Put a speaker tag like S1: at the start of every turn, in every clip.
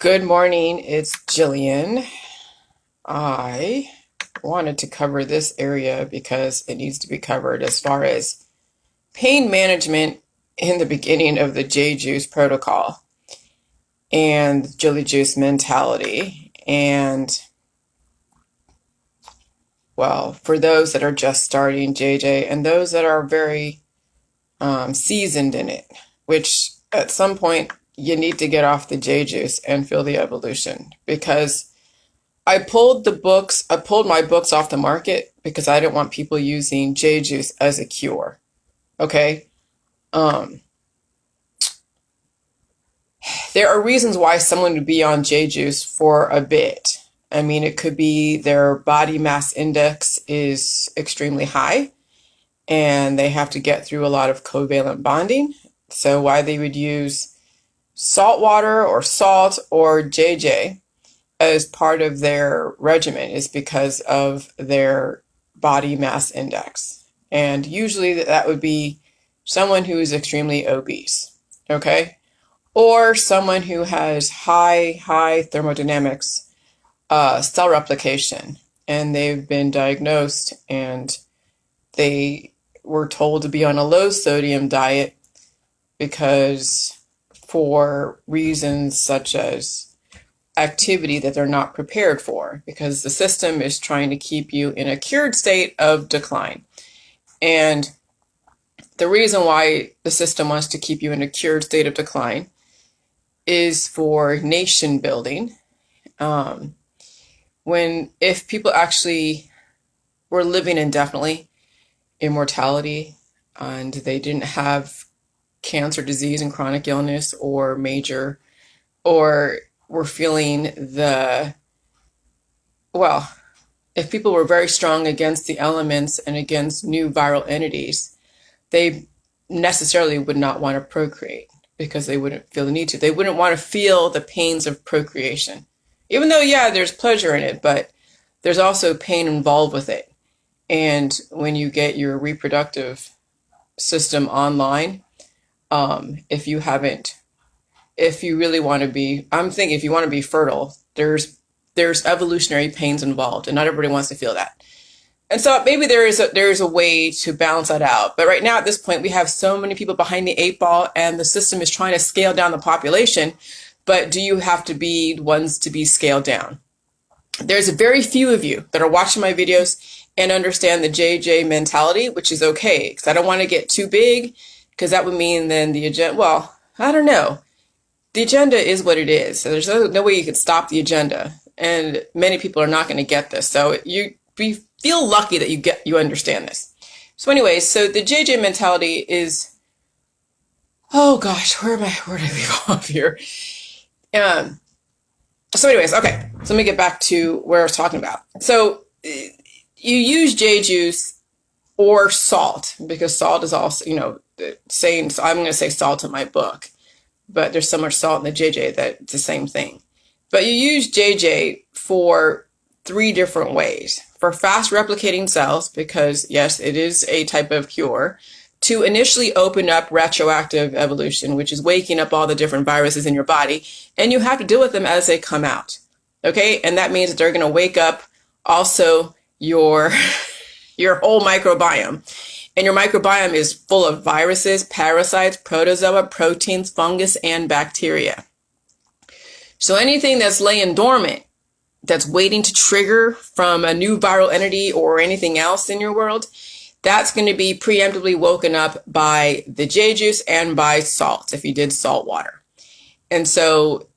S1: Good morning, it's Jillian. I wanted to cover this area because it needs to be covered as far as pain management in the beginning of the J Juice protocol and Jilly Juice mentality. And well, for those that are just starting JJ and those that are very seasoned in it, which at some point you need to get off the J Juice and feel the evolution because I pulled my books off the market because I didn't want people using J juice as a cure. Okay. Um, there are reasons why someone would be on J juice for a bit. I mean, it could be their body mass index is extremely high and they have to get through a lot of covalent bonding. So why they would use salt water or salt or JJ as part of their regimen is because of their body mass index. And usually that would be someone who is extremely obese, okay? Or someone who has high thermodynamics, cell replication, and they've been diagnosed and they were told to be on a low sodium diet because for reasons such as activity that they're not prepared for because the system is trying to keep you in a cured state of decline. And the reason why the system wants to keep you in a cured state of decline is for nation building. If people actually were living indefinitely, immortality, and they didn't have cancer, disease, and chronic illness or were feeling if people were very strong against the elements and against new viral entities, they necessarily would not want to procreate because they wouldn't feel the need to. They wouldn't want to feel the pains of procreation. Even though, yeah, there's pleasure in it, but there's also pain involved with it. And when you get your reproductive system online, if you really want to be, I'm thinking if you want to be fertile, there's evolutionary pains involved, and not everybody wants to feel that. And so maybe there is a way to balance that out. But right now at this point, we have so many people behind the eight ball, and the system is trying to scale down the population. But do you have to be ones to be scaled down? There's very few of you that are watching my videos and understand the JJ mentality, which is okay, because I don't want to get too big, because that would mean then the agenda, well, I don't know. The agenda is what it is. So there's no way you could stop the agenda. And many people are not going to get this. So we feel lucky that you understand this. So anyways, so the JJ mentality is, oh gosh, where did I leave off here? So anyways, okay. So let me get back to where I was talking about. So you use J juice or salt, because salt is also, saying, so I'm going to say salt in my book, but there's so much salt in the JJ that it's the same thing. But you use JJ for 3 different ways. For fast replicating cells, because yes, it is a type of cure, to initially open up retroactive evolution, which is waking up all the different viruses in your body, and you have to deal with them as they come out. Okay? And that means that they're going to wake up also your whole microbiome. And your microbiome is full of viruses, parasites, protozoa, proteins, fungus, and bacteria. So anything that's laying dormant, that's waiting to trigger from a new viral entity or anything else in your world, that's going to be preemptively woken up by the J juice and by salt, if you did salt water. And so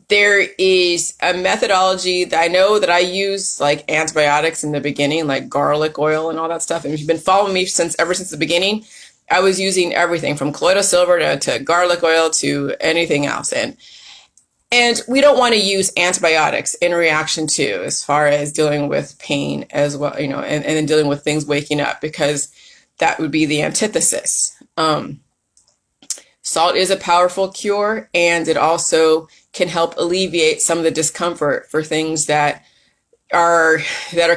S1: there is a methodology that I know that I use, like antibiotics in the beginning, like garlic oil and all that stuff. And if you've been following me ever since the beginning, I was using everything from colloidal silver to garlic oil to anything else. And we don't want to use antibiotics in reaction to, as far as dealing with pain as well, and then dealing with things waking up, because that would be the antithesis. Salt is a powerful cure, and it also can help alleviate some of the discomfort for things that are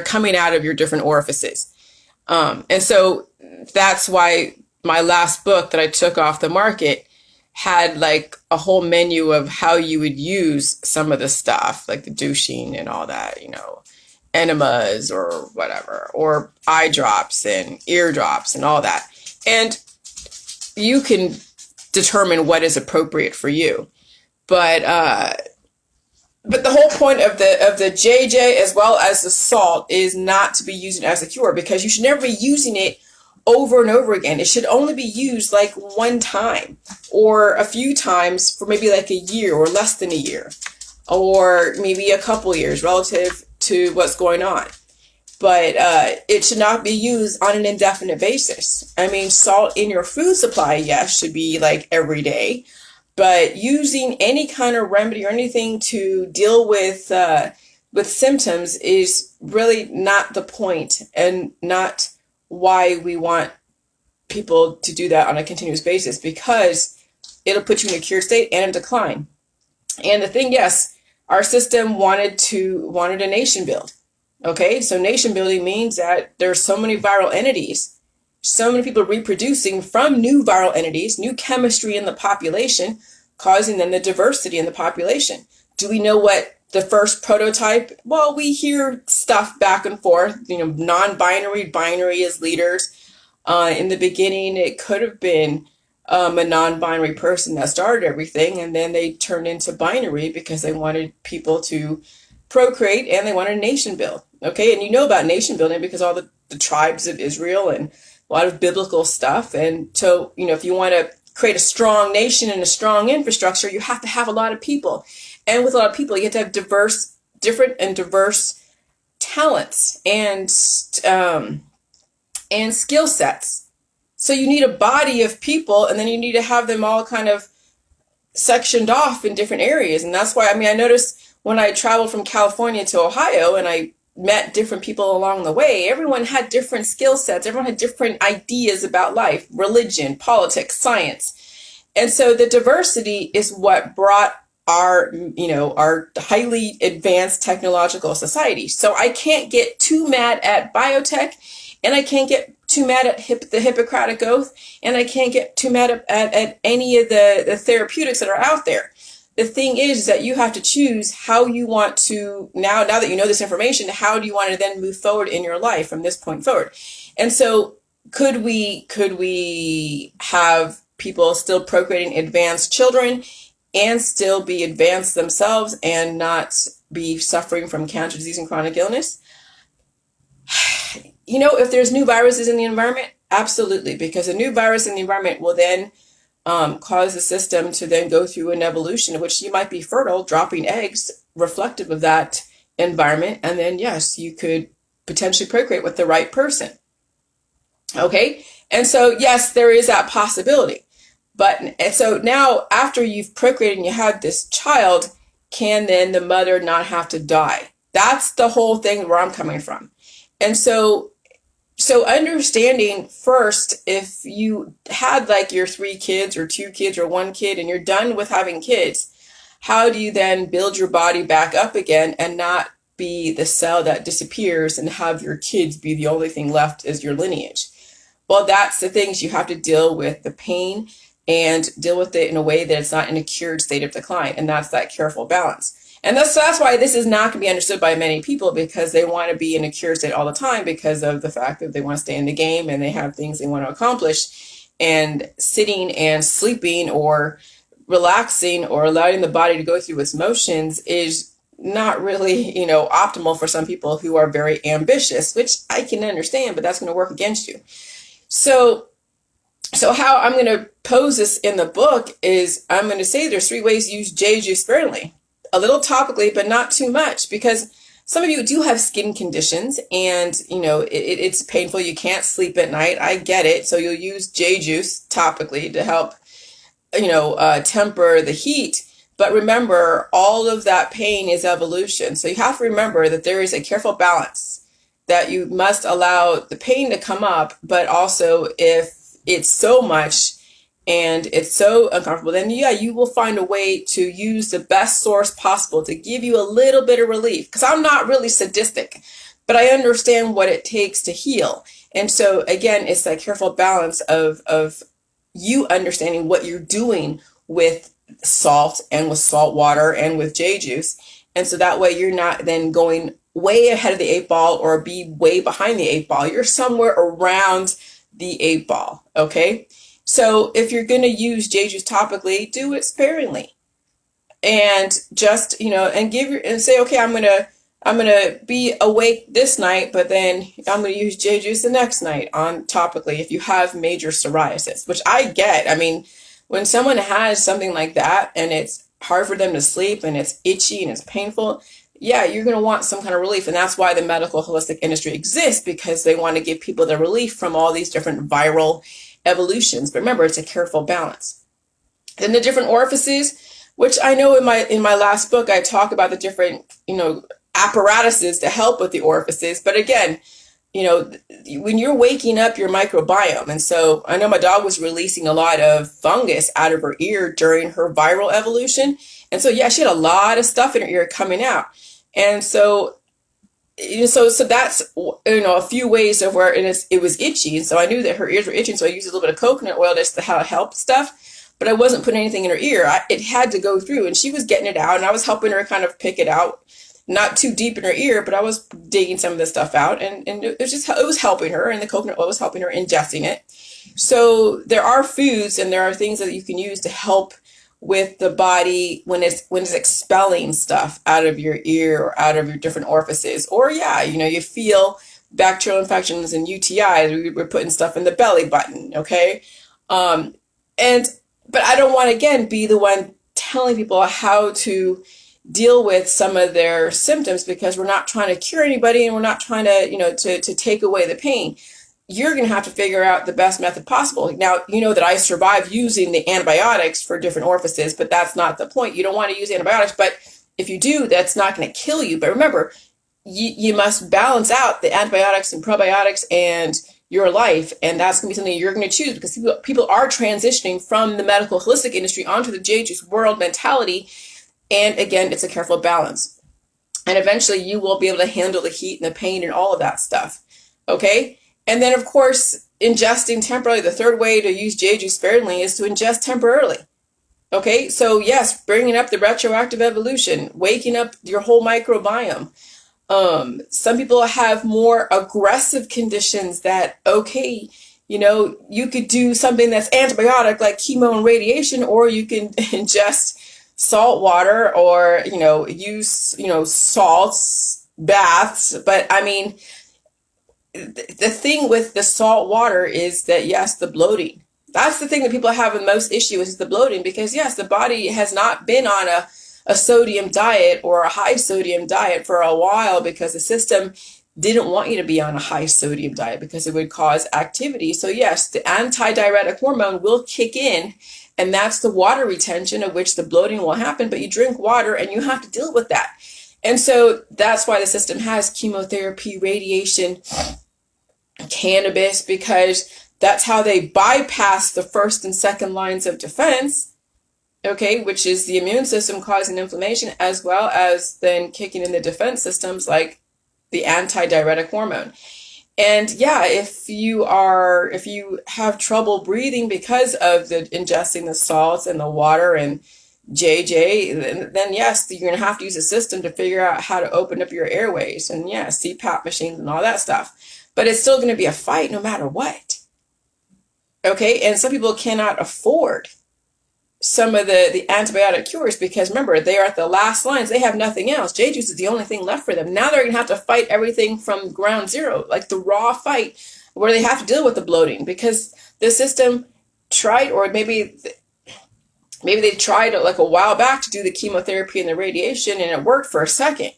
S1: coming out of your different orifices. And so that's why my last book that I took off the market had like a whole menu of how you would use some of the stuff, like the douching and all that, enemas or whatever, or eye drops and ear drops and all that. And you can determine what is appropriate for you. But the whole point of the JJ as well as the salt is not to be used as a cure, because you should never be using it over and over again. It should only be used like one time or a few times for maybe like a year or less than a year, or maybe a couple years relative to what's going on. But it should not be used on an indefinite basis. I mean, salt in your food supply, yes, should be like every day. But using any kind of remedy or anything to deal with symptoms is really not the point, and not why we want people to do that on a continuous basis, because it'll put you in a cured state and a decline. And the thing, yes, our system wanted a nation build. Okay, so nation building means that there's so many viral entities, so many people reproducing from new viral entities, new chemistry in the population, causing then the diversity in the population. Do we know what the first prototype? Well, we hear stuff back and forth, non-binary, binary as leaders. In the beginning, it could have been a non-binary person that started everything, and then they turned into binary because they wanted people to procreate and they wanted a nation build. Okay, and you know about nation building because all the tribes of Israel and a lot of biblical stuff. And so, if you want to create a strong nation and a strong infrastructure, you have to have a lot of people. And with a lot of people, you have to have diverse talents and skill sets. So you need a body of people, and then you need to have them all kind of sectioned off in different areas. And that's why, I noticed when I traveled from California to Ohio and I met different people along the way, everyone had different skill sets. Everyone had different ideas about life, religion, politics, science. And so the diversity is what brought our highly advanced technological society. So I can't get too mad at biotech, and I can't get too mad at the Hippocratic Oath, and I can't get too mad at any of the therapeutics that are out there. The thing is that you have to choose how you want to, now that you know this information, how do you want to then move forward in your life from this point forward? And so could we have people still procreating advanced children and still be advanced themselves and not be suffering from cancer, disease, and chronic illness? If there's new viruses in the environment, absolutely, because a new virus in the environment will then cause the system to then go through an evolution in which you might be fertile, dropping eggs reflective of that environment. And then, yes, you could potentially procreate with the right person. Okay. And so, yes, there is that possibility. And so now after you've procreated and you have this child, can then the mother not have to die? That's the whole thing where I'm coming from. And so understanding first, if you had like your 3 kids or 2 kids or 1 kid and you're done with having kids, how do you then build your body back up again and not be the cell that disappears and have your kids be the only thing left as your lineage? Well, that's the things you have to deal with, the pain, and deal with it in a way that it's not in a cured state of decline. And that's that careful balance. And that's why this is not going to be understood by many people, because they want to be in a cure state all the time because of the fact that they want to stay in the game and they have things they want to accomplish. And sitting and sleeping or relaxing or allowing the body to go through its motions is not really, optimal for some people who are very ambitious, which I can understand, but that's going to work against you. So how I'm going to pose this in the book is I'm going to say there's 3 ways to use JJ sparingly. A little topically, but not too much, because some of you do have skin conditions and, it's painful. You can't sleep at night. I get it. So you'll use J juice topically to help, temper the heat. But remember, all of that pain is evolution. So you have to remember that there is a careful balance, that you must allow the pain to come up, but also if it's so much and it's so uncomfortable, then you will find a way to use the best source possible to give you a little bit of relief. Because I'm not really sadistic, but I understand what it takes to heal. And so again, it's that careful balance of you understanding what you're doing with salt and with salt water and with J juice. And so that way you're not then going way ahead of the 8 ball or be way behind the 8 ball. You're somewhere around the 8 ball. Okay. So if you're going to use J juice topically, do it sparingly, and just, and say, okay, I'm going to be awake this night, but then I'm going to use J juice the next night on topically if you have major psoriasis, which I get. I mean, when someone has something like that and it's hard for them to sleep and it's itchy and it's painful, yeah, you're going to want some kind of relief. And that's why the medical holistic industry exists, because they want to give people the relief from all these different viral evolutions. But remember, it's a careful balance. Then the different orifices, which I know in my last book, I talk about the different, apparatuses to help with the orifices. But again, when you're waking up your microbiome, and so I know my dog was releasing a lot of fungus out of her ear during her viral evolution. And so, yeah, she had a lot of stuff in her ear coming out. And so that's, a few ways of where it was itchy. And so I knew that her ears were itching. So I used a little bit of coconut oil just to help stuff, but I wasn't putting anything in her ear. It had to go through, and she was getting it out, and I was helping her kind of pick it out, not too deep in her ear, but I was digging some of the stuff out, and it was helping her, and the coconut oil was helping her ingesting it. So there are foods and there are things that you can use to help with the body when it's expelling stuff out of your ear or out of your different orifices. Or you feel bacterial infections and UTIs. We're putting stuff in the belly button, okay? But I don't want to, again, be the one telling people how to deal with some of their symptoms, because we're not trying to cure anybody, and we're not trying to to take away the pain. You're going to have to figure out the best method possible. Now, that I survived using the antibiotics for different orifices, but that's not the point. You don't want to use antibiotics, but if you do, that's not going to kill you. But remember, you must balance out the antibiotics and probiotics and your life, and that's going to be something you're going to choose, because people are transitioning from the medical holistic industry onto the J juice world mentality. And again, it's a careful balance. And eventually you will be able to handle the heat and the pain and all of that stuff. Okay? And then, of course, ingesting temporarily. The third way to use J juice sparingly is to ingest temporarily. Okay? So yes, bringing up the retroactive evolution, waking up your whole microbiome. Some people have more aggressive conditions that, okay, you could do something that's antibiotic like chemo and radiation, or you can ingest salt water, or use salts, baths. But I mean, the thing with the salt water is that, yes, the bloating, that's the thing that people have the most issue with, is the bloating, because yes, the body has not been on a sodium diet or a high sodium diet for a while, because the system didn't want you to be on a high sodium diet because it would cause activity. So yes, the antidiuretic hormone will kick in, and that's the water retention, of which the bloating will happen. But you drink water and you have to deal with that. And so that's why the system has chemotherapy, radiation, cannabis, because that's how they bypass the first and second lines of defense, okay, which is the immune system causing inflammation, as well as then kicking in the defense systems like the antidiuretic hormone. And yeah, if you have trouble breathing because of the ingesting the salts and the water and JJ, then yes, you're going to have to use a system to figure out how to open up your airways, and yeah, CPAP machines and all that stuff. But it's still going to be a fight no matter what. Okay, and some people cannot afford some of the antibiotic cures, because remember, they are at the last lines. They have nothing else. J juice is the only thing left for them. Now they're going to have to fight everything from ground zero, like the raw fight, where they have to deal with the bloating, because the system tried, or maybe they tried like a while back to do the chemotherapy and the radiation, and it worked for a second.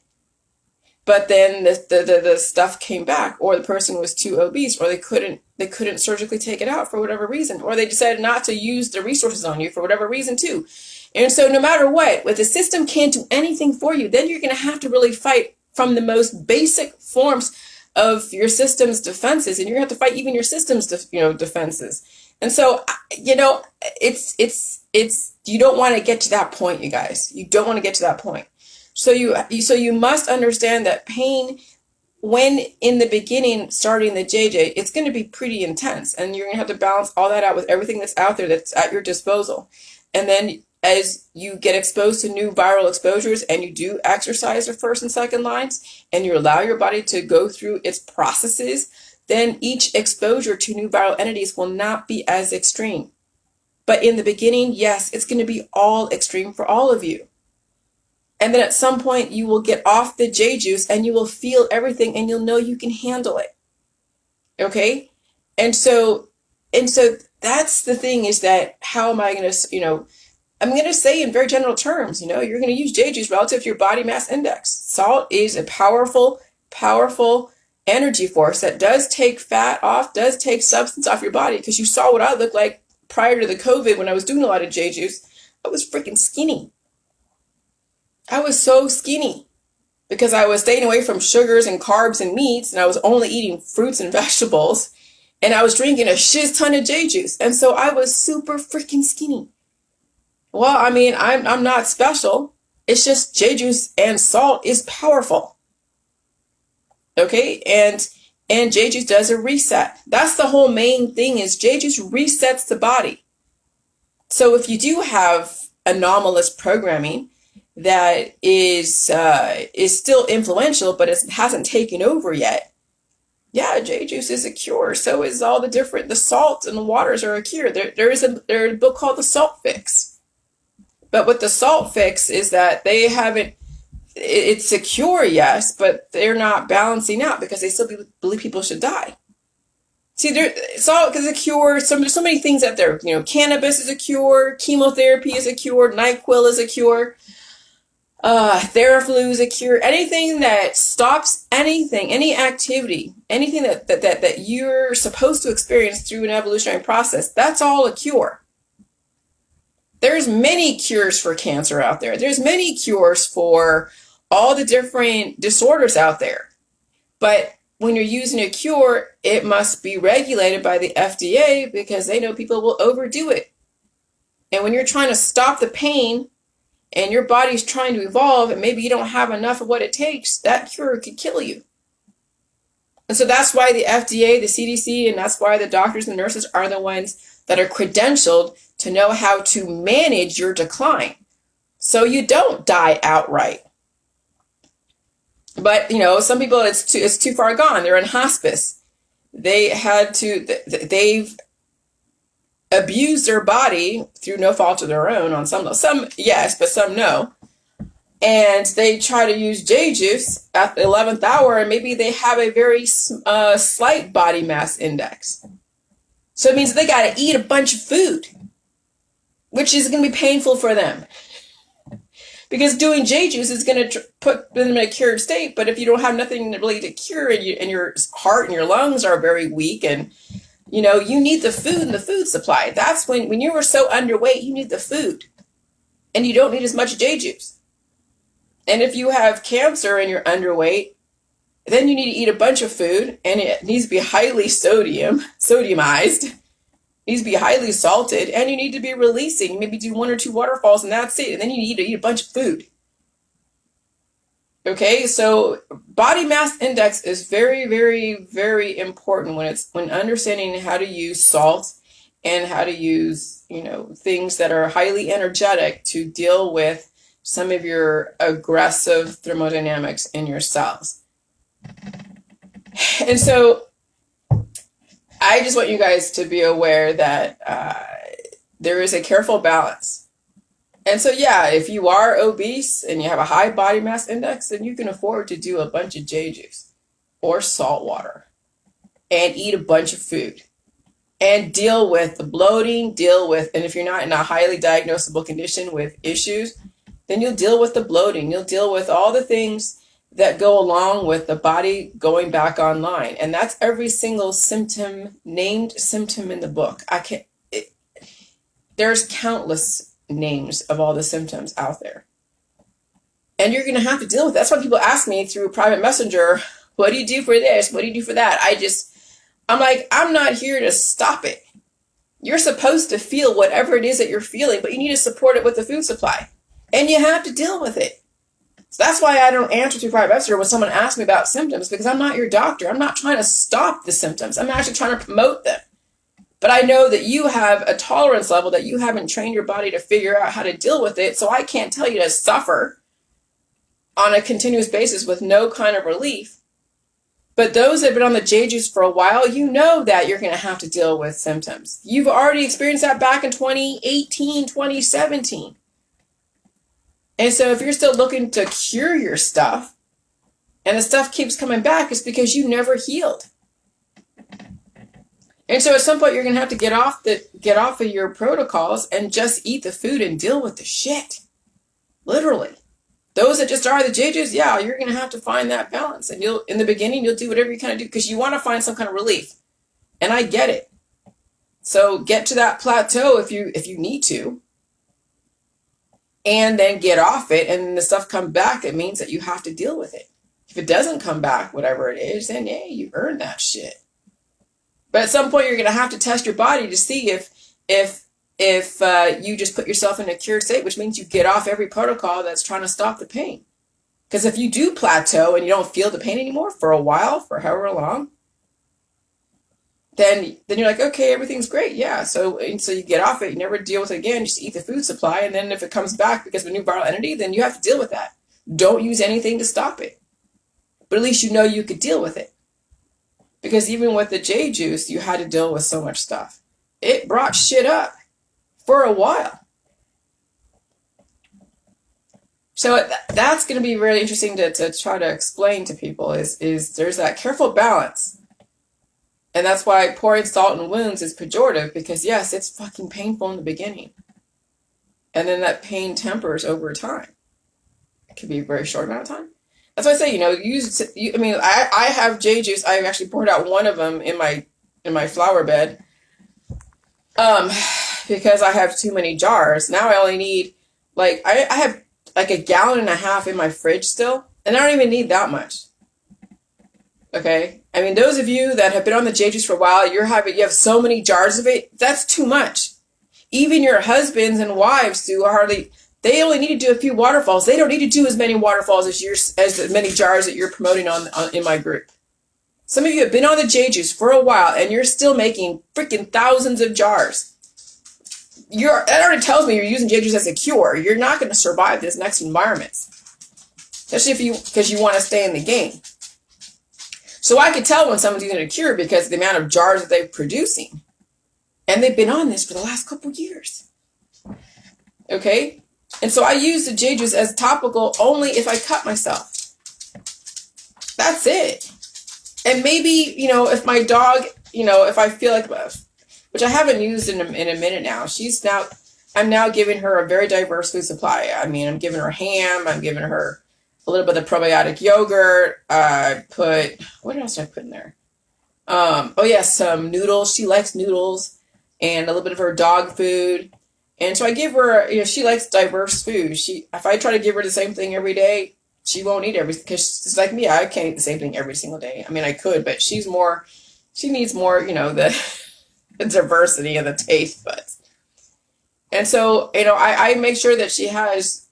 S1: But then the stuff came back, or the person was too obese, or they couldn't surgically take it out for whatever reason, or they decided not to use the resources on you for whatever reason too. And so no matter what, if the system can't do anything for you, then you're going to have to really fight from the most basic forms of your system's defenses, and you're going to have to fight even your system's defenses. And so it's you don't want to get to that point, you guys. You don't want to get to that point. So you must understand that pain, when in the beginning starting the JJ, it's going to be pretty intense, and you're going to have to balance all that out with everything that's out there that's at your disposal. And then as you get exposed to new viral exposures and you do exercise the first and second lines and you allow your body to go through its processes, then each exposure to new viral entities will not be as extreme. But in the beginning, yes, it's going to be all extreme for all of you. And then at some point you will get off the J juice and you will feel everything and you'll know you can handle it. Okay? And so that's the thing, is that how am I going to, I'm going to say in very general terms, you're going to use J juice relative to your body mass index. Salt is a powerful, powerful energy force that does take fat off, does take substance off your body, because you saw what I looked like prior to the COVID when I was doing a lot of J juice. I was freaking skinny. I was so skinny because I was staying away from sugars and carbs and meats, and I was only eating fruits and vegetables, and I was drinking a shiz ton of J juice. And so I was super freaking skinny. Well, I mean, I'm not special. It's just J juice and salt is powerful. Okay? And J juice does a reset. That's the whole main thing, is J juice resets the body. So if you do have anomalous programming that is still influential, but it hasn't taken over yet, yeah, J juice is a cure. So is all the salt and the waters are a cure. There's a book called The Salt Fix. But with the Salt Fix is that they haven't, it's a cure, yes, but they're not balancing out because they still believe people should die. See, salt is a cure. There's so many things out there. Cannabis is a cure. Chemotherapy is a cure. NyQuil is a cure. Theraflu is a cure. Anything that stops anything, any activity, anything that you're supposed to experience through an evolutionary process, that's all a cure. There's many cures for cancer out there. There's many cures for all the different disorders out there. But when you're using a cure, it must be regulated by the FDA because they know people will overdo it. And when you're trying to stop the pain and your body's trying to evolve and maybe you don't have enough of what it takes, that cure could kill you. And so that's why the FDA, the CDC, and that's why the doctors and nurses are the ones that are credentialed to know how to manage your decline so you don't die outright. But, some people, it's too far gone. They're in hospice. They've abused their body through no fault of their own on some yes, but some no. And they try to use J juice at the 11th hour, and maybe they have a very slight body mass index. So it means they got to eat a bunch of food, which is going to be painful for them. Because doing J juice is going to put them in a cured state. But if you don't have nothing really to cure, and your heart and your lungs are very weak, and you need the food and the food supply. That's when you were so underweight, you need the food, and you don't need as much J juice. And if you have cancer and you're underweight, then you need to eat a bunch of food, and it needs to be highly sodiumized. Needs to be highly salted, and you need to be releasing. Maybe do 1 or 2 waterfalls, and that's it. And then you need to eat a bunch of food. Okay, so body mass index is very, very, very important when understanding how to use salt and how to use things that are highly energetic to deal with some of your aggressive thermodynamics in your cells. And so I just want you guys to be aware that there is a careful balance. And so, yeah, if you are obese and you have a high body mass index, then you can afford to do a bunch of J juice or salt water and eat a bunch of food and deal with the bloating, and if you're not in a highly diagnosable condition with issues, then you'll deal with the bloating. You'll deal with all the things that go along with the body going back online. And that's every single named symptom in the book. There's countless names of all the symptoms out there. And you're going to have to deal with it. That's why people ask me through private messenger, what do you do for this? What do you do for that? I'm like, I'm not here to stop it. You're supposed to feel whatever it is that you're feeling, but you need to support it with the food supply. And you have to deal with it. So that's why I don't answer through private messenger when someone asks me about symptoms, because I'm not your doctor. I'm not trying to stop the symptoms. I'm actually trying to promote them. But I know that you have a tolerance level that you haven't trained your body to figure out how to deal with it. So I can't tell you to suffer on a continuous basis with no kind of relief. But those that have been on the J juice for a while, you know that you're going to have to deal with symptoms. You've already experienced that back in 2018, 2017. And so if you're still looking to cure your stuff and the stuff keeps coming back, it's because you never healed. And so at some point you're going to have to get off of your protocols and just eat the food and deal with the shit. Literally. Those that just are the J juice, yeah, you're going to have to find that balance. And in the beginning, you'll do whatever you kind of do because you want to find some kind of relief. And I get it. So get to that plateau if you need to. And then get off it, and the stuff come back, it means that you have to deal with it. If it doesn't come back, whatever it is, then yeah, you earned that shit. But at some point, you're going to have to test your body to see if you just put yourself in a cured state, which means you get off every protocol that's trying to stop the pain. Because if you do plateau and you don't feel the pain anymore for a while, for however long, then you're like, okay, everything's great. Yeah. So you get off it, you never deal with it again, just eat the food supply. And then if it comes back because of a new viral entity, then you have to deal with that. Don't use anything to stop it. But at least you know you could deal with it. Because even with the J juice, you had to deal with so much stuff. It brought shit up for a while. So that's going to be really interesting to try to explain to people is there's that careful balance. And that's why pouring salt in wounds is pejorative, because yes, it's fucking painful in the beginning. And then that pain tempers over time. It could be a very short amount of time. That's why I say, I have J juice. I actually poured out one of them in my flower bed. Because I have too many jars. Now I only need, I have like 1.5 gallons in my fridge still. And I don't even need that much. Okay? I mean, those of you that have been on the J juice for a while, you have so many jars of it. That's too much. Even your husbands and wives they only need to do a few waterfalls. They don't need to do as many waterfalls as many jars that you're promoting in my group. Some of you have been on the J juice for a while and you're still making freaking thousands of jars. That already tells me you're using J juice as a cure. You're not going to survive this next environment. Especially because you want to stay in the game. So I could tell when someone's using a cure because of the amount of jars that they're producing. And they've been on this for the last couple years. Okay? And so I use the J juice as topical only if I cut myself. That's it. And maybe, if my dog, if I feel like, which I haven't used in a minute now, I'm now giving her a very diverse food supply. I mean, I'm giving her ham, I'm giving her a little bit of probiotic yogurt. What else did I put in there? Some noodles. She likes noodles, and a little bit of her dog food. And so I give her, she likes diverse food. If I try to give her the same thing every day, she won't eat because she's like me. I can't eat the same thing every single day. I mean, I could, but she needs more, the diversity of the taste buds. And so, I make sure that she has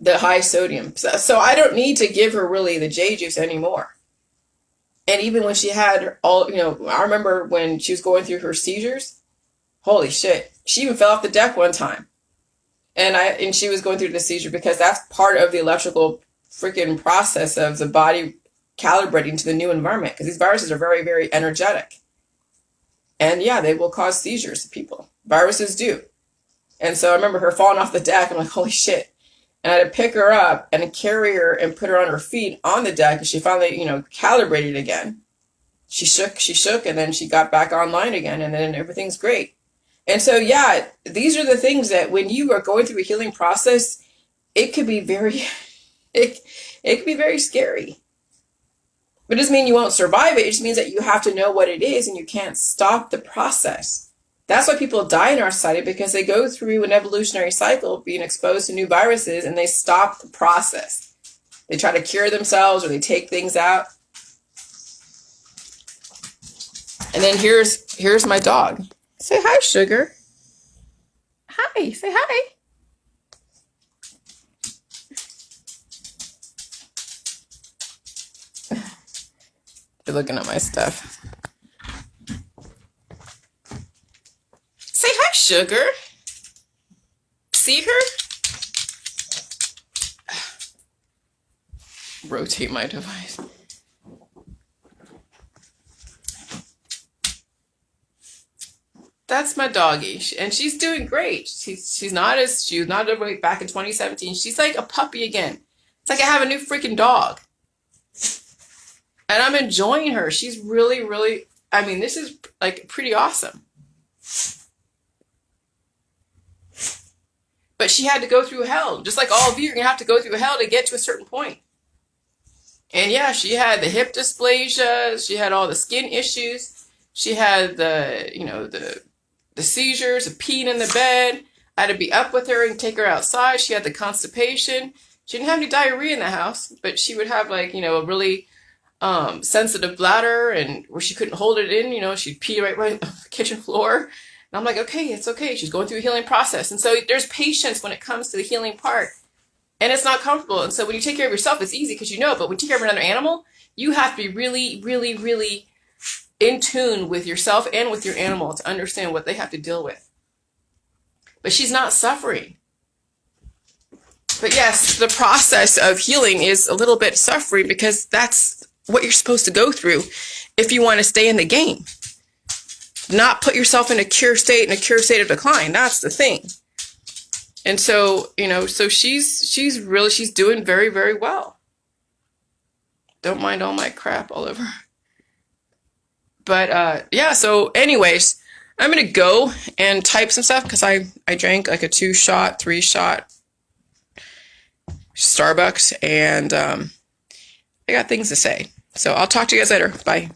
S1: the high sodium. So I don't need to give her really the J juice anymore. And even when she had I remember when she was going through her seizures, holy shit, she even fell off the deck one time. And she was going through the seizure because that's part of the electrical freaking process of the body calibrating to the new environment, because these viruses are very, very energetic. And yeah, they will cause seizures to people. Viruses do. And so I remember her falling off the deck. I'm like, holy shit. And I had to pick her up and carry her and put her on her feet on the deck. And she finally, calibrated again. She shook, and then she got back online again. And then everything's great. And so, yeah, these are the things that when you are going through a healing process, it could be very, it could be very scary. But it doesn't mean you won't survive it. It just means that you have to know what it is and you can't stop the process. That's why people die in our society, because they go through an evolutionary cycle of being exposed to new viruses and they stop the process. They try to cure themselves or they take things out. And then here's my dog. Say hi, Sugar. Hi, say hi. You're looking at my stuff. Sugar. See her? Rotate my device. That's my doggy, and she's doing great. She was not a weight back in 2017. She's like a puppy again. It's like I have a new freaking dog, and I'm enjoying her. She's really, really. I mean, this is like pretty awesome. But she had to go through hell, just like all of you are gonna have to go through hell to get to a certain point. And yeah, she had the hip dysplasia. She had all the skin issues. She had the seizures, the peeing in the bed. I had to be up with her and take her outside. She had the constipation. She didn't have any diarrhea in the house, but she would have like, a really sensitive bladder, and where she couldn't hold it in, she'd pee right on the kitchen floor. And I'm like, okay, it's okay. She's going through a healing process. And so there's patience when it comes to the healing part. And it's not comfortable. And so when you take care of yourself, it's easy because but when you take care of another animal, you have to be really, really, really in tune with yourself and with your animal to understand what they have to deal with. But she's not suffering. But yes, the process of healing is a little bit suffering because that's what you're supposed to go through if you want to stay in the game. Not put yourself in a cure state and a cure state of decline. That's the thing. And so, so she's doing very, very well. Don't mind all my crap all over. But yeah, so anyways, I'm going to go and type some stuff because I drank like a 2-shot, 3-shot Starbucks, and I got things to say. So I'll talk to you guys later. Bye.